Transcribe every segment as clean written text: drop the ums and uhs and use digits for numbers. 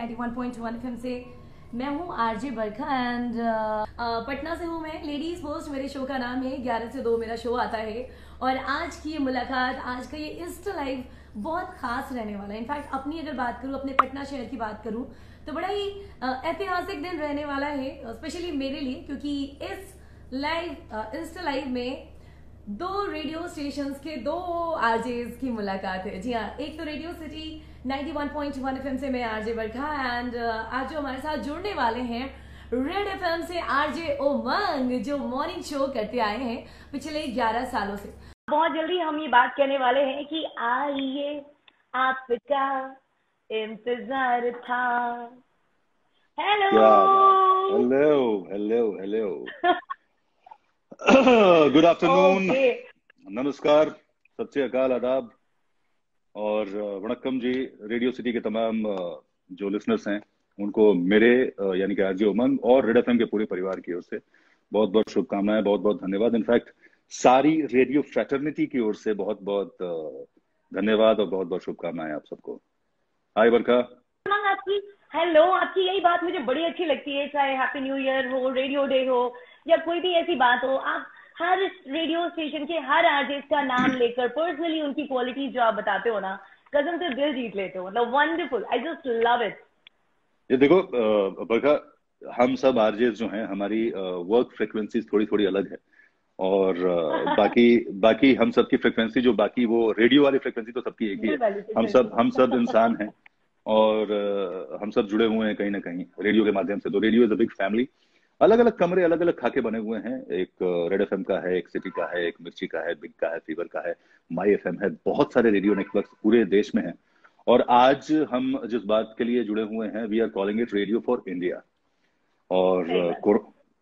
91.1 FM से। मैं हूँ आरजे बरखा एंड पटना से हूँ मैं। लेडीज पोस्ट मेरे शो का नाम है, 11 से 2 मेरा शो आता है। और आज की ये मुलाकात, आज का ये इंस्टा लाइव बहुत खास रहने वाला है। इनफैक्ट अपनी अगर बात करूँ, अपने पटना शहर की बात करूँ, तो बड़ा ही ऐतिहासिक दिन रहने वाला है, स्पेशली मेरे लिए, क्योंकि इस लाइव इंस्टा लाइव में दो रेडियो स्टेशंस के दो आरजेस की मुलाकात है। जी हाँ, एक तो रेडियो सिटी 91.1 एफएम से मैं आरजे बरखा एंड आज जो हमारे साथ जुड़ने वाले हैं रेड एफएम से आरजे उमंग, जो मॉर्निंग शो करते आए हैं पिछले 11 सालों से। बहुत जल्दी हम ये बात कहने वाले हैं कि आइए आपका इंतजार था। Hello hello hello hello good afternoon, नमस्कार, सत श्री अकाल, आदाब और वणक्कम जी। रेडियो सिटी के तमाम जो लिसनर्स हैं उनको मेरे यानी कि आरजे उमंग और रेड एफएम के पूरे परिवार की ओर से बहुत बहुत शुभकामनाएं, बहुत बहुत धन्यवाद। इनफैक्ट सारी रेडियो फ्रेटर्निटी की ओर से बहुत बहुत धन्यवाद और बहुत बहुत शुभकामनाएं आप सबको। हाय बरखा। आपकी हेलो, आपकी यही बात मुझे बड़ी अच्छी लगती है, चाहे हैप्पी न्यू ईयर हो, रेडियो डे हो या कोई भी ऐसी बात हो, आप हर रेडियो स्टेशन के हर आर्टिस्ट का नाम लेकर पर्सनली उनकी क्वालिटी जो आप बताते हो ना, कसम से दिल जीत लेते हो। मतलब wonderful, I just love it. ये देखो बरखा, हम सब आरजेस जो हैं, हमारी वर्क फ्रिक्वेंसीज थोड़ी थोड़ी अलग है और बाकी बाकी हम सबकी फ्रिक्वेंसी जो बाकी वो रेडियो वाली फ्रिक्वेंसी तो सबकी एक ही है। हम सब इंसान हैं और हम सब जुड़े हुए हैं कहीं ना कहीं रेडियो के माध्यम से। तो radio is a big family. अलग अलग कमरे, अलग अलग खाके बने हुए हैं। एक रेड एफएम का है, एक सिटी का है, एक मिर्ची का है, बिग का है, फीवर का है, माई एफएम है। बहुत सारे रेडियो नेटवर्क पूरे देश में हैं। और आज हम जिस बात के लिए जुड़े हुए हैं, we are calling it radio for India. और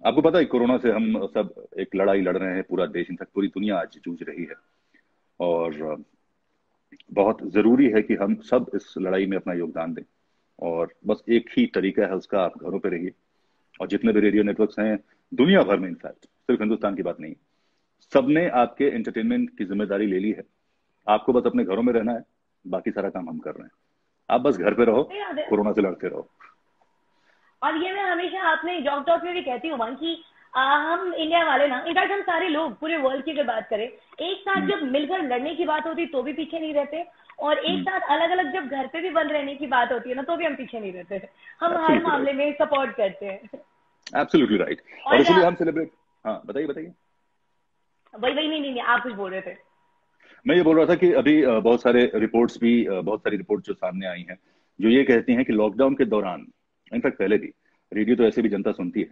आपको पता है कोरोना से हम सब एक लड़ाई लड़ रहे हैं, पूरा देश, इनफैक्ट पूरी दुनिया आज जूझ रही है। और बहुत जरूरी है कि हम सब इस लड़ाई में अपना योगदान दें। और बस एक ही तरीका है उसका, आप घरों पे रहिए। और जितने भी रेडियो नेटवर्क्स हैं दुनिया भर में, इनफैक्ट सिर्फ हिंदुस्तान की बात नहीं, सबने आपके एंटरटेनमेंट की जिम्मेदारी ले ली है। आपको बस अपने घरों में रहना है, बाकी सारा काम हम कर रहे हैं। आप बस घर पे रहो, कोरोना से लड़ते रहो। और ये मैं हमेशा अपने जॉब टॉक में भी कहती हूँ कि हम इंडिया वाले ना, इनफैक्ट हम सारे लोग पूरे वर्ल्ड की अगर बात करें, एक साथ जब मिलकर लड़ने की बात होती तो भी पीछे नहीं रहते, और एक साथ अलग अलग जब घर पे भी बंद रहने की बात होती है ना, तो भी हम पीछे नहीं रहते। हम हर मामले में सपोर्ट करते हैं। Absolutely right. और इसलिए हम सेलिब्रेट। हाँ बताइए बताइए। वही नहीं, आप कुछ बोल रहे थे। मैं ये बोल रहा था कि अभी बहुत सारी रिपोर्ट्स जो सामने आई हैं, जो ये कहती हैं कि लॉकडाउन के दौरान, इनफैक्ट पहले भी, रेडियो तो ऐसे भी जनता सुनती है,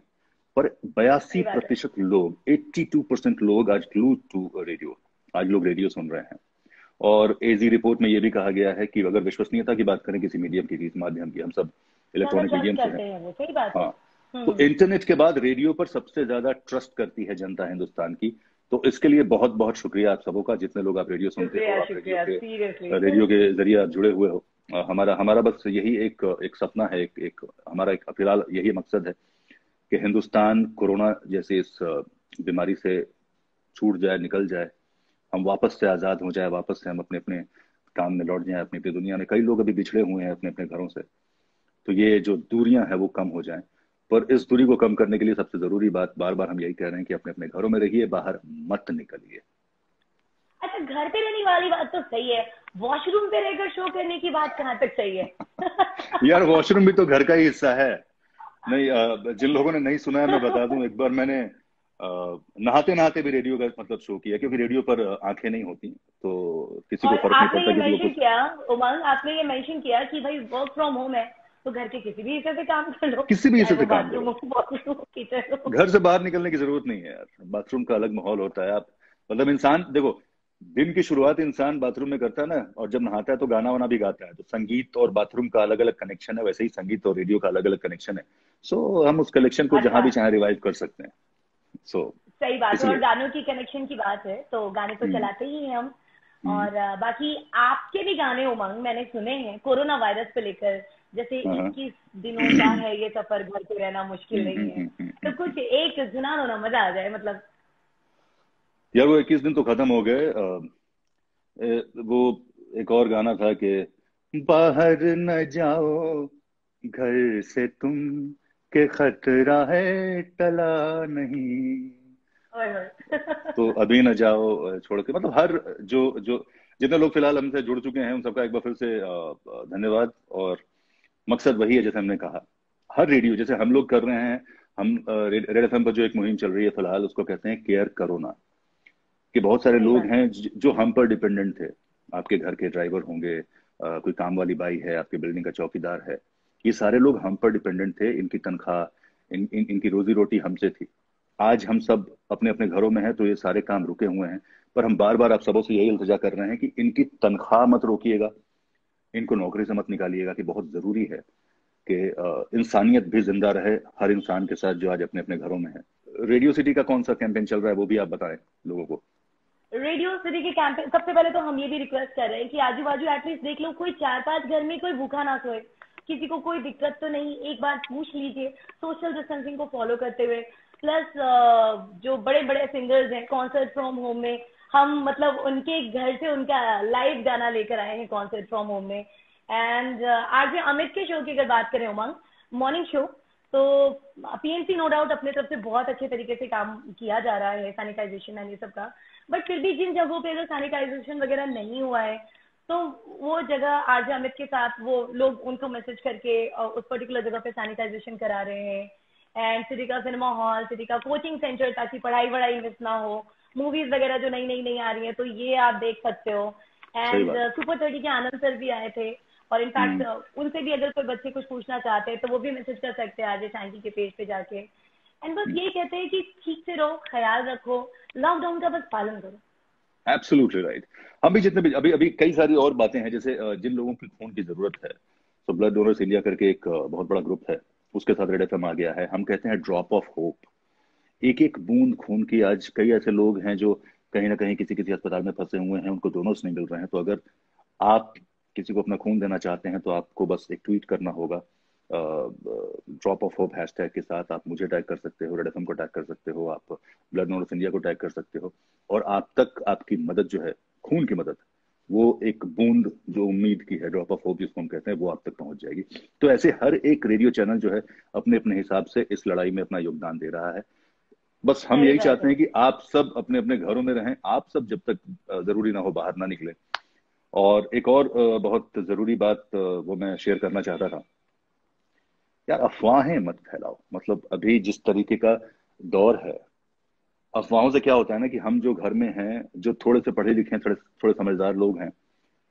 पर 82% लोग, 82% लोग आज ग्लूड टू रेडियो, आज लोग रेडियो सुन रहे हैं। और एजी रिपोर्ट में ये भी कहा गया है कि अगर विश्वसनीयता की बात करें किसी मीडियम की, किसी माध्यम की, हम सब इलेक्ट्रॉनिक मीडियम से हैं। सही बात है। हाँ, तो इंटरनेट के बाद रेडियो पर सबसे ज्यादा ट्रस्ट करती है जनता हिंदुस्तान की। तो इसके लिए बहुत बहुत शुक्रिया आप सबों का, जितने लोग आप रेडियो सुनते हो, आप रेडियो के जरिए आप जुड़े हुए हो। हमारा हमारा बस यही एक सपना है, एक हमारा एक फिलहाल यही मकसद है कि हिंदुस्तान कोरोना जैसे इस बीमारी से छूट जाए, निकल जाए, हम वापस से आजाद हो जाए, वापस से हम अपने अपने काम में लौट जाए, अपनी अपनी दुनिया में। कई लोग अभी बिछड़े हुए हैं अपने अपने घरों से, तो ये जो दूरियां हैं वो कम हो जाएं। पर इस दूरी को कम करने के लिए सबसे जरूरी बात, बार बार हम यही कह रहे हैं कि अपने अपने घरों में रहिए, बाहर मत निकलिए। अच्छा, घर पे रहने वाली बात तो सही है, वॉशरूम पे रहकर शो करने की बात कहाँ तक सही है? यार वॉशरूम भी तो घर का ही हिस्सा है। नहीं, जिन लोगों ने नहीं सुना है मैं बता दूं, एक बार मैंने नहाते नहाते भी रेडियो का मतलब शो किया, क्योंकि रेडियो पर आंखें नहीं होती, तो किसी को फर्क नहीं पड़ता। आपने ये मेंशन किया उमंग, आपने ये मेंशन किया कि भाई वर्क फ्रॉम होम है, तो घर के किसी भी हिस्से से काम कर लो, किसी भी हिस्से से काम करो, घर से बाहर निकलने की जरूरत नहीं है यार। बाथरूम का अलग माहौल होता है। आप मतलब इंसान देखो, दिन की शुरुआत इंसान बाथरूम में करता है ना, और जब नहाता है तो गाना वाना भी गाता है। तो संगीत और बाथरूम का अलग अलग कनेक्शन है, वैसे ही संगीत और रेडियो का अलग अलग कनेक्शन है। सो हम उस कनेक्शन को जहां भी चाहे रिवाइव कर सकते हैं। सही बात है। और गानों की कनेक्शन की बात है तो गाने तो चलाते ही हैं हम। और बाकी आपके भी गाने उमंग मैंने सुने हैं कोरोना वायरस पे लेकर, जैसे 21 दिनों का है ये सफर, घर पे रहना मुश्किल नहीं है, तो कुछ एक सुना दो ना, मजा आ जाए। मतलब यार वो 21 दिन तो खत्म हो गए। वो एक और गाना था कि बाहर न जाओ, घर से तुम के खतरा है टला नहीं, ओए होए। तो अभी न जाओ छोड़ के। मतलब हर जो जो जितने लोग फिलहाल हमसे जुड़ चुके हैं उन सबका एक बार फिर से धन्यवाद। और मकसद वही है, जैसे हमने कहा, हर रेडियो जैसे हम लोग कर रहे हैं। हम रेड एफएम पर जो एक मुहिम चल रही है फिलहाल, उसको कहते हैं केयर करोना। कि बहुत सारे सही लोग बात हैं है। जो हम पर डिपेंडेंट थे। आपके घर के ड्राइवर होंगे, कोई काम वाली बाई है, आपके बिल्डिंग का चौकीदार है। ये सारे लोग हम पर डिपेंडेंट थे। इनकी तनख्वाह, इनकी रोजी रोटी हमसे थी। आज हम सब अपने अपने घरों में हैं तो ये सारे काम रुके हुए हैं। पर हम बार बार आप सबों से यही इल्तिजा कर रहे हैं कि इनकी तनख्वाह मत रोकिएगा, इनको नौकरी से मत निकालिएगा। कि बहुत जरूरी है कि इंसानियत भी जिंदा रहे हर इंसान के साथ जो आज अपने अपने घरों में है। रेडियो सिटी का कौन सा कैंपेन चल रहा है वो भी आप बताएं लोगों को। रेडियो सिटी के कैंपेन, सबसे पहले तो हम ये भी रिक्वेस्ट कर रहे हैं कि आजू बाजू एटलीस्ट देख लो, कोई 4-5 घर में कोई भूखा ना सोए, किसी को कोई दिक्कत तो नहीं, एक बार पूछ लीजिए सोशल डिस्टेंसिंग को फॉलो करते हुए। प्लस जो बड़े बड़े सिंगर्स हैं कॉन्सर्ट फ्रॉम होम में, हम मतलब उनके घर से उनका लाइव गाना लेकर आए हैं कॉन्सर्ट फ्रॉम होम में। एंड आज अमित के शो की अगर बात करें, उमंग मॉर्निंग शो, तो पीएमसी नो डाउट अपने तरफ से बहुत अच्छे तरीके से काम किया जा रहा है सैनिटाइजेशन एंड ये सब का। बट फिर भी जिन जगहों पे अगर सैनिटाइजेशन वगैरह नहीं हुआ है, तो वो जगह आरजे अमित के साथ वो लोग उनको मैसेज करके उस पर्टिकुलर जगह पे सैनिटाइजेशन करा रहे हैं। एंड सिटी का सिनेमा हॉल, सिटी का कोचिंग सेंटर, ताकि पढ़ाई वढ़ाई मिस ना हो, मूवीज वगैरह जो नई नई नई आ रही है तो ये आप देख सकते हो। सही एंड बात। सुपर 30 के आनंद सर भी आए थे, और इनफैक्ट हम्म। उनसे भी अगर कोई बच्चे कुछ पूछना चाहते हैं तो वो भी मैसेज कर सकते हैं आज सैंकी के पेज पे जाके। एंड बस ये कहते हैं कि ठीक से रहो, ख्याल रखो, लॉकडाउन का बस पालन करो। Absolutely right. हम भी जितने भी अभी अभी कई सारी और बातें हैं, जैसे जिन लोगों की खून की जरूरत है, तो ब्लड डोनर्स इंडिया करके एक बहुत बड़ा ग्रुप है, उसके साथ रेड एफएम आ गया है। हम कहते हैं ड्रॉप ऑफ होप। एक एक बूंद खून की, आज कई ऐसे लोग हैं जो कहीं ना कहीं किसी किसी अस्पताल में फंसे हुए हैं, उनको डोनर्स नहीं मिल रहे हैं। तो अगर आप किसी को अपना खून देना चाहते हैं तो आपको बस एक ट्वीट करना होगा ड्रॉप ऑफ होप हैशटैग के साथ। आप मुझे टैग कर सकते हो, रेड एफएम को टैग कर सकते हो, आप ब्लड डोनर्स इंडिया को टैग कर सकते हो। और आप तक आपकी मदद जो है, खून की मदद, वो एक बूंद जो उम्मीद की है, ड्रॉप ऑफ होप जिसको हम कहते हैं, वो आप तक पहुंच जाएगी। तो ऐसे हर एक रेडियो चैनल जो है अपने अपने हिसाब से इस लड़ाई में अपना योगदान दे रहा है। बस हम सही यही बात चाहते है। हैं कि आप सब अपने अपने घरों में रहें। आप सब जब तक जरूरी ना हो बाहर ना निकले। और एक और बहुत जरूरी बात वो मैं शेयर करना चाहता था। यार अफवाहें मत फैलाओ। मतलब अभी जिस तरीके का दौर है, अफवाहों से क्या होता है ना कि हम जो घर में हैं, जो थोड़े से पढ़े लिखे हैं, थोड़े थोड़े समझदार लोग हैं,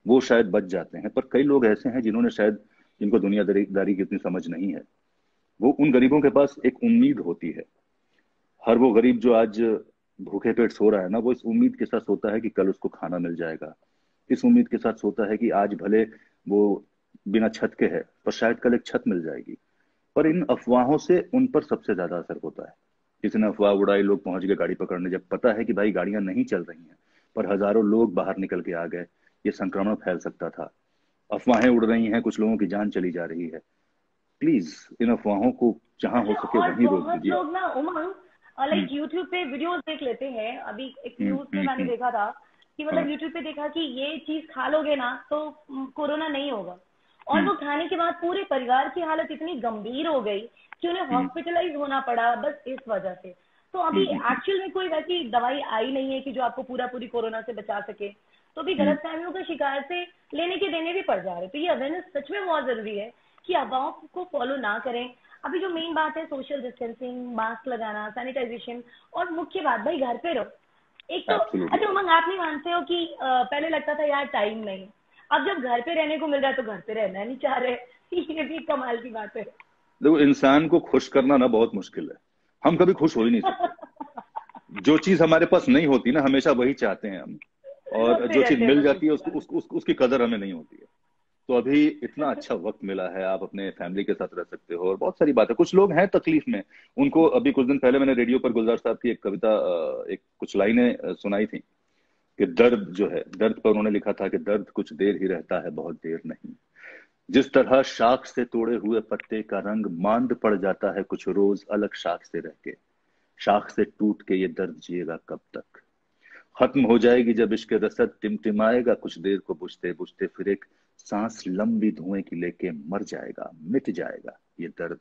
वो शायद बच जाते हैं। पर कई लोग ऐसे हैं जिन्होंने शायद, जिनको दुनियादारी की इतनी समझ नहीं है, वो उन गरीबों के पास एक उम्मीद होती है। हर वो गरीब जो आज भूखे पेट सो रहा है ना, वो इस उम्मीद के साथ सोता है कि कल उसको खाना मिल जाएगा। इस उम्मीद के साथ सोता है कि आज भले वो बिना छत के है, पर शायद कल एक छत मिल जाएगी। पर इन अफवाहों से उन पर सबसे ज्यादा असर होता है। किसी ने अफवाह उड़ाई, लोग पहुंच गए गाड़ी पकड़ने, जब पता है कि भाई गाड़ियां नहीं चल रही हैं, पर हजारों लोग बाहर निकल के आ गए, ये संक्रमण फैल सकता था। अफवाहें उड़ रही हैं, कुछ लोगों की जान चली जा रही है। प्लीज इन अफवाहों को जहां हो अच्छा, सके और वहीं रोक बहुत दीजिए। लोग ना उमंग लाइक हम्म। यूट्यूब पे वीडियोस देख लेते हैं। अभी एक न्यूज में मैंने हम्म। देखा था कि मतलब हाँ। यूट्यूब पे देखा कि ये चीज खा लोगे ना तो कोरोना नहीं होगा, और हम्म। वो खाने के बाद पूरे परिवार की हालत इतनी गंभीर हो गई कि उन्हें हम्म। हॉस्पिटलाइज होना पड़ा बस इस वजह से। तो अभी एक्चुअल में कोई वैसी दवाई आई नहीं है कि जो आपको पूरा पूरी कोरोना से बचा सके। तो भी हम्म। गलत फहमियों का शिकार से लेने के देने भी पड़ जा रहे। तो ये अवेयरनेस सच में बहुत जरूरी है कि अफवाहों को फॉलो ना करें। अभी जो मेन बात है सोशल डिस्टेंसिंग, मास्क लगाना, सैनिटाइजेशन, और मुख्य बात भाई घर पे रहो। एक तो एब्सोल्युटली अच्छा राइट। उमंग, आप नहीं मानते हो कि पहले लगता था यार टाइम नहीं, अब जब घर पे रहने को मिल रहा है तो घर पे रहना नहीं चाह रहे। ये भी कमाल की बात है। देखो, इंसान को खुश करना ना बहुत मुश्किल है। हम कभी खुश हो ही नहीं सकते। जो चीज हमारे पास नहीं होती ना, हमेशा वही चाहते हैं हम। और रोते जो चीज रहते हैं मिल बस जाती है उसके उसको बाद। उसकी कदर हमें नहीं होती है। तो अभी इतना अच्छा वक्त मिला है, आप अपने फैमिली के साथ रह सकते हो। और बहुत सारी बात है, कुछ लोग हैं तकलीफ में, उनको अभी कुछ दिन पहले मैंने रेडियो पर गुलजार साहब की एक कविता, एक कुछ लाइनें सुनाई थी कि दर्द जो है, दर्द पर उन्होंने लिखा था कि दर्द कुछ देर ही रहता है, बहुत देर नहीं। जिस तरह शाख से तोड़े हुए पत्ते का रंग मांद पड़ जाता है कुछ रोज अलग शाख से रह के, शाख से टूट के ये दर्द जिएगा कब तक। खत्म हो जाएगी जब इश्क रसद, टिमटिमाएगा कुछ देर को बुझते बुझते, फिर एक सांस लंबी धुएं की लेके मर जाएगा, मिट जाएगा ये दर्द,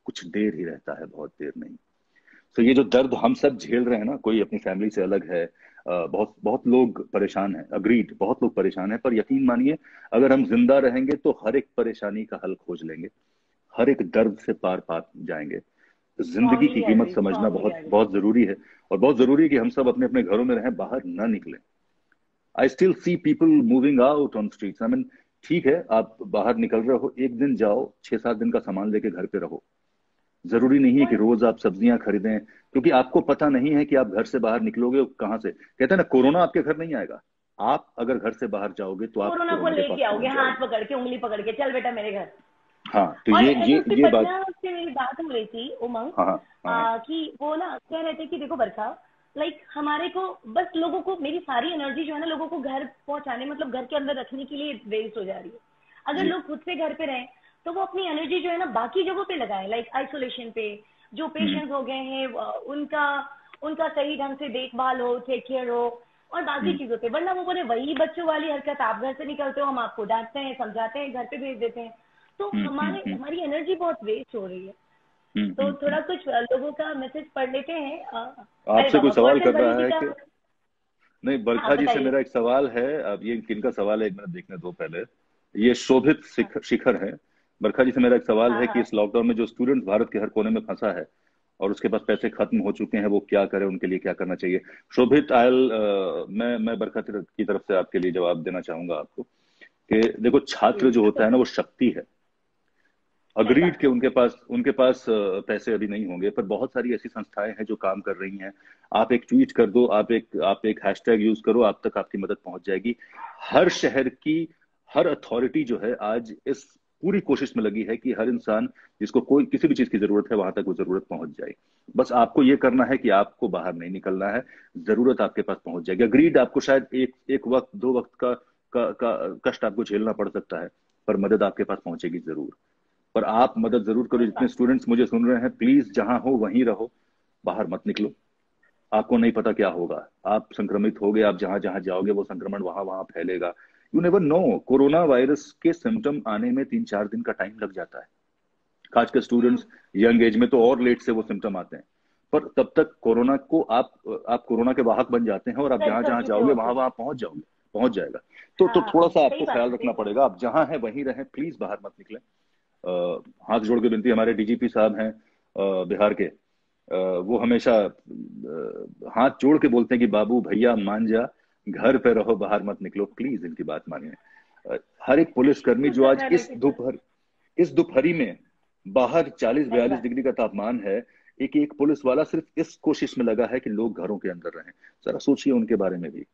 कुछ देर ही रहता है, बहुत देर नहीं। तो ये जो दर्द हम सब झेल रहे हैं ना, कोई अपनी फैमिली से अलग है, बहुत बहुत लोग परेशान हैं, अग्रीड, बहुत लोग परेशान हैं, पर यकीन मानिए अगर हम जिंदा रहेंगे तो हर एक परेशानी का हल खोज लेंगे, हर एक दर्द से पार पा जाएंगे। जिंदगी की स्ट्रांगली कीमत एग्री, समझना स्ट्रांगली बहुत एग्री। बहुत जरूरी है। और बहुत जरूरी है कि हम सब अपने अपने घरों में रहें, बाहर ना निकलें। I still see people moving out on streets, I mean ठीक है आप बाहर निकल रहे हो, एक दिन जाओ, 6-7 दिन का सामान लेके घर पे रहो। जरूरी नहीं है कि और रोज आप सब्जियां खरीदें, क्योंकि आपको पता नहीं है कि आप घर से बाहर निकलोगे कहाँ से। कहते हैं ना, कोरोना आपके घर नहीं आएगा, आप अगर घर से बाहर जाओगे तो आप कोरोना को कोरोना के पास लेके आओगे, पहुंच हाथ जाओगे। पकड़ के, उंगली पकड़ के, चल बेटा मेरे घर। हाँ तो और ये एसएसपी ये बात। पटना से मेरी बात हो रही थी उमंग, हाँ हाँ हाँ। कि वो ना कह रहे थे कि देखो बरखा, लाइक हमारे को बस लोगों को, मेरी सारी एनर्जी जो है ना लोगों को घर पहुंचाने, मतलब घर के अंदर रखने के लिए वेस्ट हो जा रही है। अगर जी। लोग खुद से घर पे रहें तो वो अपनी एनर्जी जो है ना बाकी जगहों पे लगाए, लाइक आइसोलेशन पे, जो हम्म पेशेंट्स हो गए हैं उनका उनका सही ढंग से देखभाल हो, टेक केयर हो, और बाकी हम्म चीजों पे। वरना वो बोले वही बच्चों वाली हरकत, आप घर से निकलते हो, हम आपको डांटते हैं, समझाते हैं, घर पे भेज देते हैं, तो हम्म हम्म हमारे हम्म हमारी एनर्जी बहुत वेस्ट हो रही है। हम्म तो हम्म, हम्म। थोड़ा कुछ लोगों का मैसेज पढ़ लेते हैं। अरे आपसे कोई बाबा, सवाल कर्टन कर रहा भरी थी है का। कि नहीं? हाँ बरखा जी से बताइए। मेरा एक सवाल है, अब ये किनका सवाल है एक मिनट देखने दो पहले। ये शोभित हाँ शिखर है। बरखा जी से मेरा एक सवाल हाँ है कि हाँ। इस लॉकडाउन में जो स्टूडेंट भारत के हर कोने में फंसा है और उसके पास पैसे खत्म हो चुके हैं, वो क्या करे, उनके लिए क्या करना चाहिए? शोभित आयल, मैं बरखा की तरफ से आपके लिए जवाब देना चाहूंगा आपको कि देखो, छात्र जो होता बिल्कुल। है ना वो शक्ति है। सही अग्रीड बात के है। उनके पास पैसे अभी नहीं होंगे, पर बहुत सारी ऐसी संस्थाएं हैं जो काम कर रही हैं। आप एक ट्वीट कर दो, आप एक हैशटैग यूज करो, आप तक आपकी मदद पहुंच जाएगी। हर शहर की हर अथॉरिटी जो है आज इस पूरी कोशिश में लगी है कि हर इंसान जिसको कोई किसी भी चीज की जरूरत है वहां तक वो जरूरत पहुंच जाए। बस आपको ये करना है कि आपको बाहर नहीं निकलना है, जरूरत आपके पास पहुंच जाएगी। अग्रीड, आपको शायद एक वक्त 2 वक्त का कष्ट आपको झेलना पड़ सकता है, पर मदद आपके पास पहुंचेगी जरूर। पर आप मदद जरूर करो। सही जितने बात। स्टूडेंट्स मुझे सुन रहे हैं, प्लीज जहां हो वहीं रहो, बाहर मत निकलो। आपको नहीं पता क्या होगा, आप संक्रमित हो गए, आप जहां जहां जाओगे वो संक्रमण वहां वहां फैलेगा। You never know, corona virus के सिम्टम आने में 3-4 दिन का टाइम लग जाता है। खासकर हम्म। स्टूडेंट्स यंग एज में तो और लेट से वो सिम्टम आते हैं। पर तब तक कोरोना को आप कोरोना के वाहक बन जाते हैं और आप सही जहां कर जहां चुके जाओगे होते वहां हैं। वहां पहुंच जाओगे, पहुंच जाएगा। तो थोड़ा हाँ सा सही आपको बात ख्याल है, सही रखना बात पड़ेगा। आप जहां हैं वहीं रहें, प्लीज बाहर मत निकलें। हाथ जोड़ के विनती, हमारे डीजीपी साहब हैं बिहार के, वो हमेशा हाथ जोड़ के बोलते हैं कि बाबू भैया मान जा, घर पे रहो, बाहर मत निकलो, प्लीज इनकी बात मानिए। हर एक पुलिसकर्मी कुछ जो आज करना लेकिन सर। इस दोपहरी में बाहर चालीस सही बयालीस बात। डिग्री का तापमान है, एक एक पुलिस वाला सिर्फ इस कोशिश में लगा है कि लोग घरों के अंदर रहें। जरा सोचिए उनके बारे में भी,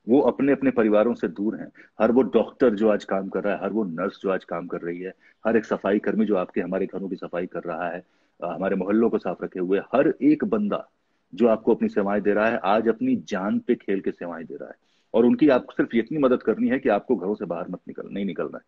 वो अपने अपने परिवारों से दूर हैं। हर वो डॉक्टर जो आज काम कर रहा है, हर वो नर्स जो आज काम कर रही है, हर एक सफाई कर्मी जो आपके हमारे घरों की सफाई कर रहा है, हमारे मोहल्लों को साफ रखे हुए हर एक बंदा जो आपको अपनी सेवाएं दे रहा है, आज अपनी जान पे खेल के सेवाएं दे रहा है। और उनकी आपको सिर्फ इतनी मदद करनी है कि आपको घरों से बाहर मत नहीं निकलना है।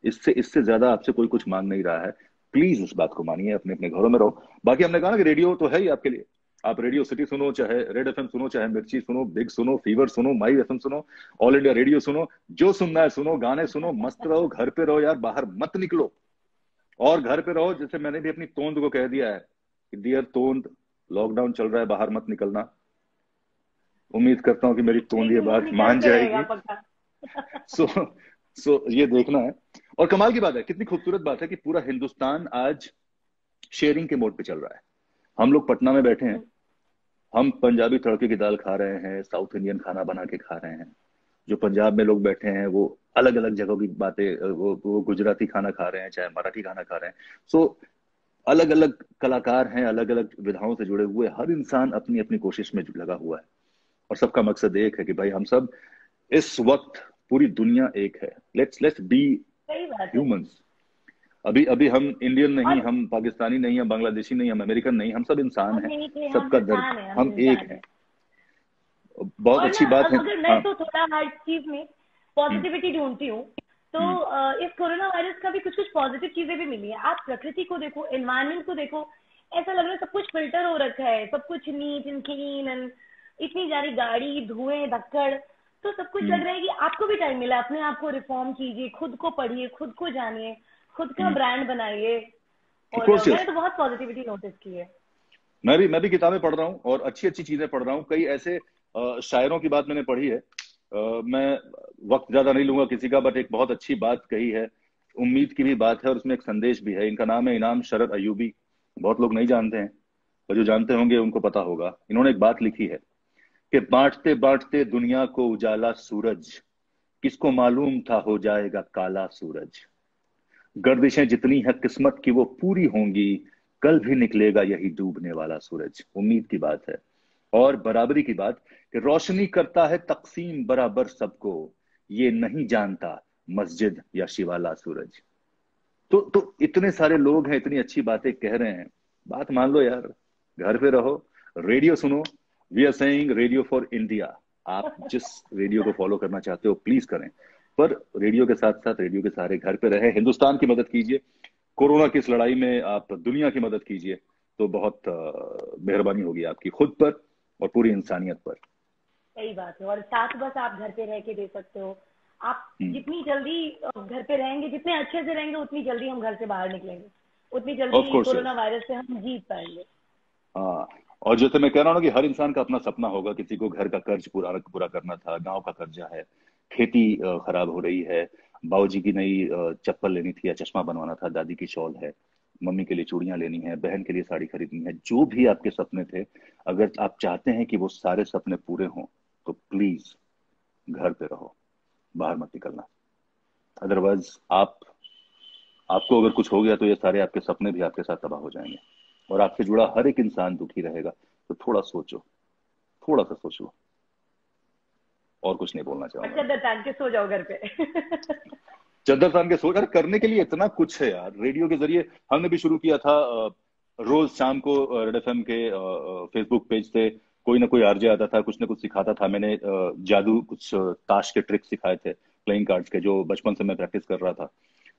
इससे इससे ज्यादा आपसे कोई कुछ मांग नहीं रहा है। प्लीज इस बात को मानिए, अपने अपने घरों में रहो। बाकी हमने कहा ना कि रेडियो तो है ही आपके लिए। आप रेडियो सिटी सुनो, चाहे रेड एफएम सुनो, चाहे मिर्ची सुनो, बिग सुनो, फीवर सुनो, माई एफएम सुनो, ऑल इंडिया रेडियो सुनो, जो सुनना है सुनो, गाने सुनो, मस्त रहो, घर पे रहो यार, बाहर मत निकलो। और घर पे रहो, जैसे मैंने भी अपनी तोंद को कह दिया है कि डियर तोंद, लॉकडाउन चल रहा है, बाहर मत निकलना। उम्मीद करता हूँ कि मेरी तोंद ये लेकिन वो बात निकल मान के रहेगा जाएगी। पक्का। सो ये देखना है। और कमाल की बात है, कितनी खूबसूरत बात है कि पूरा हिंदुस्तान आज शेयरिंग के मोड पे चल रहा है। हम लोग पटना में बैठे हैं, हम पंजाबी तड़के की दाल खा रहे हैं, साउथ इंडियन खाना बना के खा रहे हैं। जो पंजाब में लोग बैठे हैं वो अलग अलग जगहों की बातें, वो गुजराती खाना खा रहे हैं, चाहे मराठी खाना खा रहे हैं। सो अलग अलग कलाकार हैं, अलग अलग विधाओं से जुड़े हुए, हर इंसान अपनी अपनी कोशिश में लगा हुआ है। और सबका मकसद एक है कि भाई हम सब इस वक्त, पूरी दुनिया एक है। लेट्स बी सही बात है। ह्यूमंस। अभी अभी हम इंडियन नहीं, और हम पाकिस्तानी नहीं, हम बांग्लादेशी नहीं, हम अमेरिकन नहीं, हम सब इंसान हम हैं। नहीं थे, हम सबका दर्द, इंसान है, हम हम एक इंसान हैं। है। बहुत और ना अच्छी बात है। अगर मैं हाँ। तो थोड़ा हर चीज में हम्म पॉजिटिविटी ढूंढती हूँ, तो हम्म इस कोरोना वायरस का भी कुछ कुछ पॉजिटिव चीजें भी मिली है। आप प्रकृति को देखो, एनवायरनमेंट को देखो, ऐसा लग रहा है सब कुछ फिल्टर हो रखा है, सब कुछ नीट एंड क्लीन एंड इतनी सारी गाड़ी, धुएं, धक्कड़, तो सब कुछ लग रहा है कि आपको भी टाइम मिला, अपने आप को रिफॉर्म कीजिए, खुद को पढ़िए, खुद को जानिए, खुद का ब्रांड बनाइए। और मैंने तो बहुत पॉजिटिविटी नोटिस की है। मैं भी किताबें पढ़ रहा हूँ और अच्छी अच्छी चीजें पढ़ रहा हूँ। कई ऐसे शायरों की बात मैंने पढ़ी है। मैं वक्त ज्यादा नहीं लूंगा किसी का, बट एक बहुत अच्छी बात कही है, उम्मीद की भी बात है और उसमें एक संदेश भी है। इनका नाम है इनाम शरद अयूबी। बहुत लोग नहीं जानते हैं, और जो जानते होंगे उनको पता होगा। इन्होंने एक बात लिखी है कि बांटते बांटते दुनिया को उजाला सूरज, किसको मालूम था हो जाएगा काला सूरज। गर्दिशें जितनी है किस्मत की वो पूरी होंगी, कल भी निकलेगा यही डूबने वाला सूरज। उम्मीद की बात है और बराबरी की बात कि रोशनी करता है तकसीम बराबर सबको, ये नहीं जानता मस्जिद या शिवाला सूरज। तो इतने सारे लोग हैं, इतनी अच्छी बातें कह रहे हैं, बात मान लो यार। घर पे रहो, रेडियो सुनो। We are saying radio for India. आप जिस रेडियो को फॉलो करना चाहते हो प्लीज करें, पर रेडियो के साथ साथ रेडियो के सहारे घर पे रहे, हिंदुस्तान की मदद कीजिए। कोरोना की इस लड़ाई में आप दुनिया की मदद कीजिए, तो बहुत मेहरबानी होगी आपकी खुद पर और पूरी इंसानियत पर। सही बात है। और साथ बस आप घर पे रह के दे सकते हो। आप जितनी जल्दी घर पे रहेंगे, जितने अच्छे से रहेंगे, उतनी जल्दी हम घर से बाहर निकलेंगे, उतनी जल्दी कोरोना वायरस से हम जीत पाएंगे। हाँ, और जैसे मैं कह रहा हूँ ना कि हर इंसान का अपना सपना होगा। किसी को घर का कर्ज पूरा करना था, गांव का कर्जा है, खेती खराब हो रही है, बाबूजी की नई चप्पल लेनी थी या चश्मा बनवाना था, दादी की शॉल है, मम्मी के लिए चूड़ियां लेनी है, बहन के लिए साड़ी खरीदनी है। जो भी आपके सपने थे, अगर आप चाहते हैं कि वो सारे सपने पूरे हों, तो प्लीज घर पे रहो, बाहर मत निकलना। अदरवाइज आपको अगर कुछ हो गया तो ये सारे आपके सपने भी आपके साथ तबाह हो जाएंगे और आपसे जुड़ा हर एक इंसान दुखी रहेगा। तो थोड़ा सोचो, थोड़ा सा सोचो। और कुछ नहीं बोलना चाहूंगा। चद्दर तान के सो जाओ घर पे। चद्दर तान के सो। अरे करने के लिए इतना कुछ है यार। रेडियो के जरिए हमने भी शुरू किया था, रोज शाम को रेड एफएम के फेसबुक पेज से कोई ना कोई आरजे आता था, कुछ ना कुछ सिखाता था। मैंने जादू, कुछ ताश के ट्रिक्स सिखाए थे, प्लेइंग कार्ड्स के, जो बचपन से मैं प्रैक्टिस कर रहा था,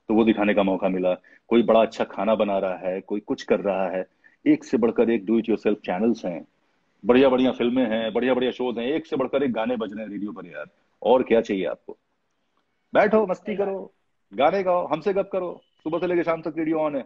तो वो दिखाने का मौका मिला। कोई बड़ा अच्छा खाना बना रहा है, कोई कुछ कर रहा है, एक से बढ़कर एक डू इट योरसेल्फ चैनल्स हैं, बढ़िया बढ़िया फिल्में हैं, बढ़िया बढ़िया शोज हैं, एक से बढ़कर एक गाने बज रहे हैं रेडियो पर यार। और क्या चाहिए आपको? बैठो, मस्ती करो, गाने गाओ, हमसे गप करो। सुबह से लेकर शाम तक रेडियो ऑन है,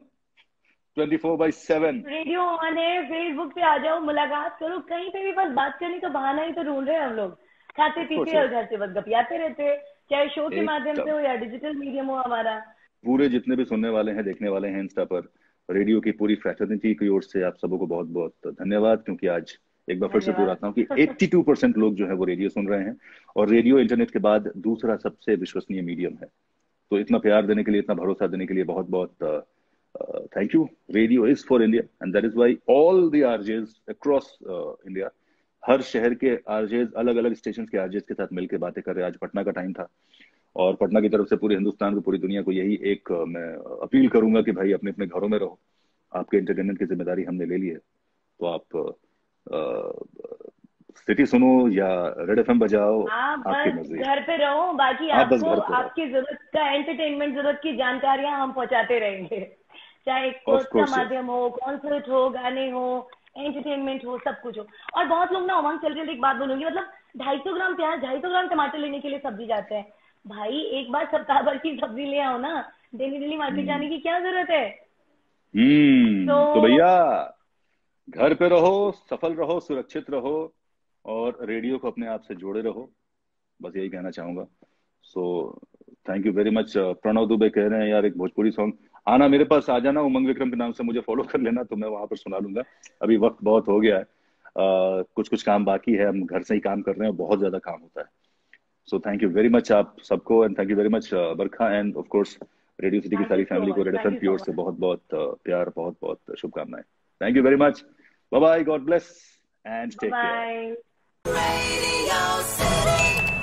24/7 रेडियो ऑन है। फेसबुक पे आ जाओ, मुलाकात करो, कहीं पे भी बस बात करने का बहाना ही तो ढूंढ रहे हैं हम लोग। खाते पीते और घर से बस गपियाते रहते हैं, चाहे शो के माध्यम से हो या डिजिटल मीडियम हो हमारा। पूरे जितने भी सुनने वाले हैं, देखने वाले हैं इंस्टा पर, रेडियो की पूरी फ्रेटर्निटी की ओर से आप सबको बहुत बहुत धन्यवाद। क्योंकि आज एक बार फिर से दोहराता हूँ कि 82% लोग जो है वो रेडियो सुन रहे हैं, और रेडियो इंटरनेट के बाद दूसरा सबसे विश्वसनीय मीडियम है। तो इतना प्यार देने के लिए, इतना भरोसा देने के लिए बहुत बहुत thank you. Radio is for India and that is why all the RJs across India, हर शहर के आरजेस, अलग अलग स्टेशन के आरजेस के साथ मिलकर बातें कर रहे हैं। आज पटना का टाइम था, और पटना की तरफ से पूरे हिंदुस्तान को, पूरी दुनिया को यही एक मैं अपील करूंगा कि भाई अपने अपने घरों में रहो। आपके एंटरटेनमेंट की जिम्मेदारी हमने ले ली है, तो आप सिटी सुनो या रेड एफएम बजाओ, आपकी मर्जी। घर पे रहो, बाकी आपको आपकी जरूरत का एंटरटेनमेंट, जरूरत की जानकारियां हम पहुंचाते रहेंगे, चाहे कौन सा माध्यम हो, कॉन्सर्ट हो, गाने हो, एंटरटेनमेंट हो, सब कुछ हो। और बहुत लोग ना उमंग, चल एक बात बोलूंगी, मतलब 250 ग्राम प्याज, 250 ग्राम टमाटर लेने के लिए सब्जी जाते हैं। भाई एक बार सप्ताह भर की सब्जी ले आओ ना, डेली डेली मार्केट जाने की क्या जरूरत है? तो भैया घर पे रहो, सफल रहो, सुरक्षित रहो, और रेडियो को अपने आप से जोड़े रहो। बस यही कहना चाहूंगा। So thank you very much. Pranav Dubey कह रहे हैं यार एक भोजपुरी सॉन्ग आना मेरे पास, आ जाना उमंग विक्रम के नाम से, मुझे फॉलो कर लेना, तो मैं वहां पर सुना लूंगा। अभी वक्त बहुत हो गया है, कुछ काम बाकी है, हम घर से ही काम कर रहे हैं, बहुत ज्यादा काम होता है। सो थैंक यू वेरी मच आप सबको, and thank you very much Barkha, end of course radio city की सारी फैमिली को रेड एफएम की ओर से बहुत बहुत प्यार, बहुत बहुत शुभकामनाएं। Thank you very much. Bye bye, God bless and take care. Radio City.